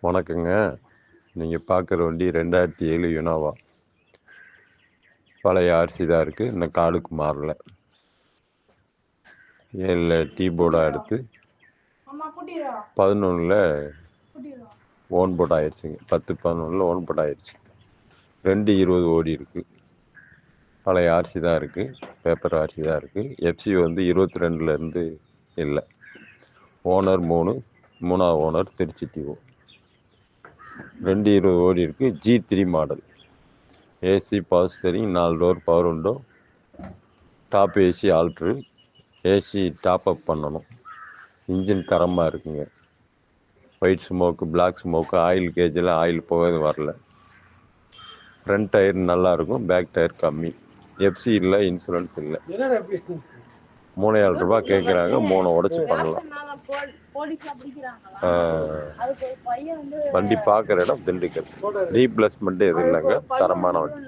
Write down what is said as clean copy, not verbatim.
வணக்கங்க. நீங்கள் பார்க்குற வண்டி 2007 யுனாவா. பழைய ஆர்சி தான் இருக்குது, இன்னும் காலுக்கு மாறல. 7 டீ போர்டாக எடுத்து 11 ஓன் போர்ட் ஆயிடுச்சுங்க. 10-11 ஓன் போர்ட் ஆயிடுச்சு. 220 ஓடி இருக்குது. பழைய ஆர்சி தான் இருக்குது, பேப்பர் ஆர்சி தான் இருக்குது. எஃப்சி வந்து 22லேருந்து இல்லை. ஓனர் 3ஆவது ஓனர் திருச்சி டிஓ. 220 ஓடி இருக்குது. G3 model. AC, power steering, 4 door, power window, top AC ஆல்ட்ரு. ஏசி டாப் அப் பண்ணணும். இன்ஜின் தரமாக இருக்குங்க. White smoke, black smoke, oil கேஜில் ஆயில் போகிறது வரல. ஃப்ரண்ட் டயர் நல்லாயிருக்கும், பேக் டயர் கம்மி. எஃப்சி இல்லை, இன்சூரன்ஸ் இல்லை. 3000 ரூபா கேட்குறாங்க. 3 உடச்சி பண்ணலாம். வண்டி பார்க்குற இடம் திண்டுக்கல். ரீப்ளேஸ்மெண்ட்டு எதுவும் இல்லைங்க, தரமான வண்டி.